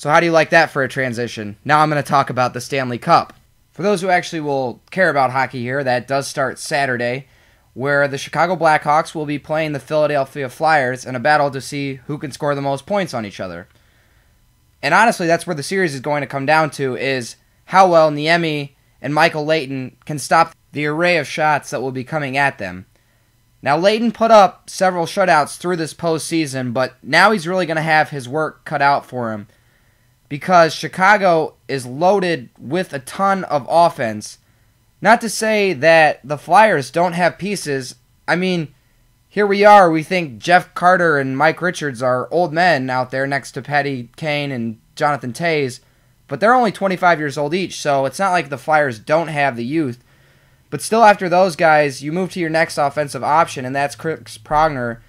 So how do you like that for a transition? Now I'm going to talk about the Stanley Cup. For those who actually will care about hockey here, that does start Saturday, where the Chicago Blackhawks will be playing the Philadelphia Flyers in a battle to see who can score the most points on each other. And honestly, that's where the series is going to come down to, is how well Niemi and Michael Leighton can stop the array of shots that will be coming at them. Now, Leighton put up several shutouts through this postseason, but now he's really going to have his work cut out for him, because Chicago is loaded with a ton of offense. Not to say that the Flyers don't have pieces. I mean, here we are, we think Jeff Carter and Mike Richards are old men out there next to Patty Kane and Jonathan Toews, but they're only 25 years old each, so it's not like the Flyers don't have the youth. But still, after those guys, you move to your next offensive option, and that's Chris Pronger,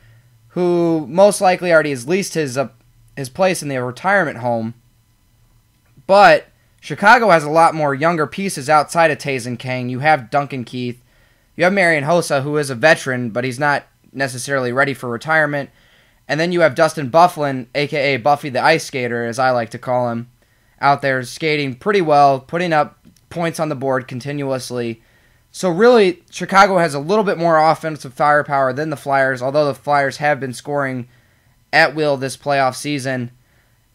who most likely already has leased his place in the retirement home. But Chicago has a lot more younger pieces outside of Toews and Kane. You have Duncan Keith. You have Marian Hossa, who is a veteran, but he's not necessarily ready for retirement. And then you have Dustin Byfuglien, a.k.a. Buffy the Ice Skater, as I like to call him, out there skating pretty well, putting up points on the board continuously. So really, Chicago has a little bit more offensive firepower than the Flyers, although the Flyers have been scoring at will this playoff season.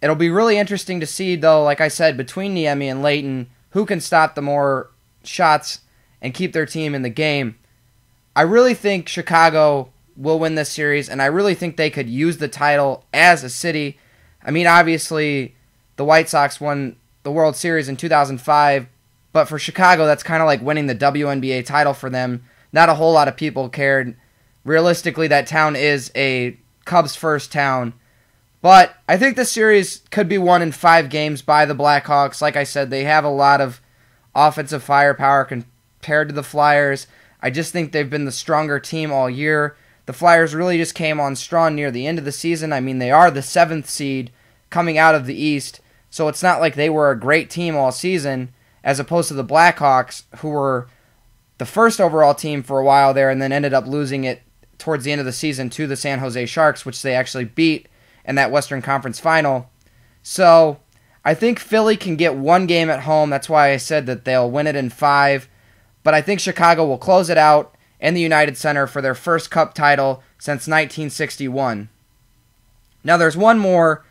It'll be really interesting to see, though, like I said, between Niemi and Leighton, who can stop the more shots and keep their team in the game. I really think Chicago will win this series, and I really think they could use the title as a city. I mean, obviously, the White Sox won the World Series in 2005, but for Chicago, that's kind of like winning the WNBA title for them. Not a whole lot of people cared. Realistically, that town is a Cubs first town. But I think this series could be won in 5 games by the Blackhawks. Like I said, they have a lot of offensive firepower compared to the Flyers. I just think they've been the stronger team all year. The Flyers really just came on strong near the end of the season. I mean, they are the 7th seed coming out of the East, so it's not like they were a great team all season, as opposed to the Blackhawks, who were the first overall team for a while there and then ended up losing it towards the end of the season to the San Jose Sharks, which they actually beat in that Western Conference final. So I think Philly can get 1 game at home. That's why I said that they'll win it in 5. But I think Chicago will close it out in the United Center for their first Cup title since 1961. Now there's one more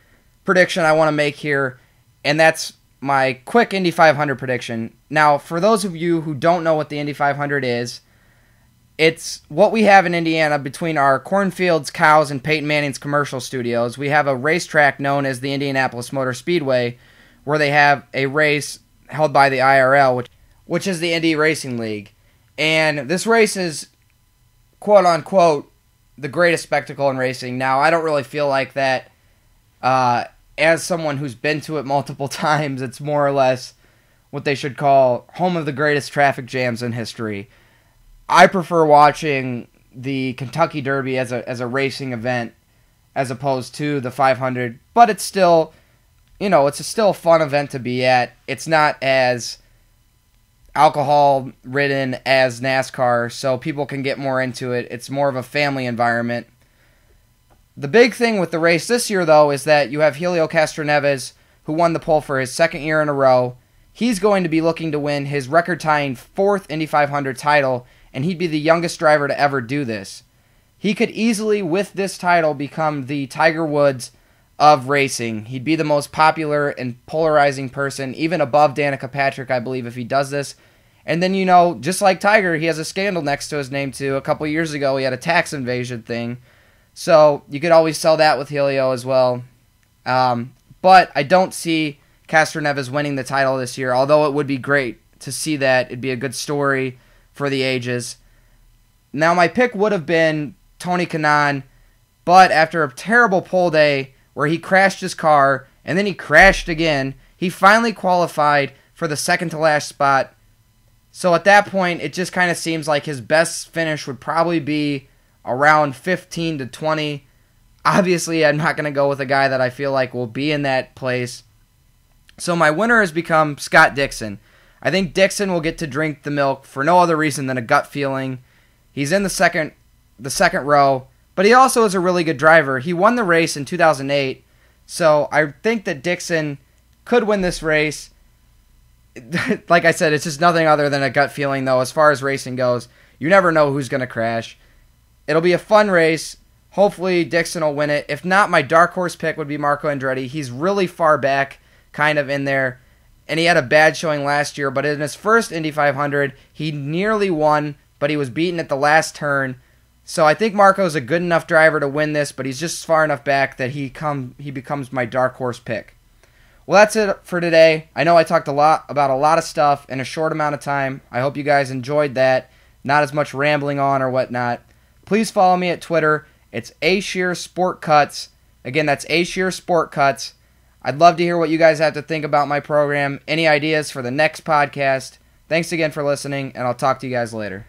prediction I want to make here, and that's my quick Indy 500 prediction. Now, for those of you who don't know what the Indy 500 is, it's what we have in Indiana between our cornfields, cows, and Peyton Manning's commercial studios. We have a racetrack known as the Indianapolis Motor Speedway, where they have a race held by the IRL, which is the Indy Racing League. And this race is, quote-unquote, the greatest spectacle in racing. Now, I don't really feel like that. As someone who's been to it multiple times, it's more or less what they should call home of the greatest traffic jams in history. I prefer watching the Kentucky Derby as a racing event as opposed to the 500, but it's still, it's still a fun event to be at. It's not as alcohol-ridden as NASCAR, so people can get more into it. It's more of a family environment. The big thing with the race this year, though, is that you have Helio Castroneves, who won the pole for his 2nd year in a row. He's going to be looking to win his record-tying 4th Indy 500 title, and he'd be the youngest driver to ever do this. He could easily, with this title, become the Tiger Woods of racing. He'd be the most popular and polarizing person, even above Danica Patrick, I believe, if he does this. And then, just like Tiger, he has a scandal next to his name, too. A couple years ago, he had a tax invasion thing. So you could always sell that with Helio as well. But I don't see Castroneves winning the title this year, although it would be great to see that. It'd be a good story for the ages. Now, my pick would have been Tony Kanaan, but after a terrible pole day where he crashed his car and then he crashed again, he finally qualified for the second-to-last spot. So at that point, it just kind of seems like his best finish would probably be around 15 to 20. Obviously, I'm not going to go with a guy that I feel like will be in that place. So my winner has become Scott Dixon. I think Dixon will get to drink the milk for no other reason than a gut feeling. He's in the second row, but he also is a really good driver. He won the race in 2008, so I think that Dixon could win this race. Like I said, it's just nothing other than a gut feeling, though, as far as racing goes. You never know who's going to crash. It'll be a fun race. Hopefully, Dixon will win it. If not, my dark horse pick would be Marco Andretti. He's really far back, kind of in there, and he had a bad showing last year, but in his first Indy 500, he nearly won, but he was beaten at the last turn. So I think Marco's a good enough driver to win this, but he's just far enough back that he becomes my dark horse pick. Well, that's it for today. I know I talked about a lot of stuff in a short amount of time. I hope you guys enjoyed that. Not as much rambling on or whatnot. Please follow me at Twitter. It's Shear Sport Cuts. Again, that's Shear Sport Cuts. I'd love to hear what you guys have to think about my program. Any ideas for the next podcast? Thanks again for listening, and I'll talk to you guys later.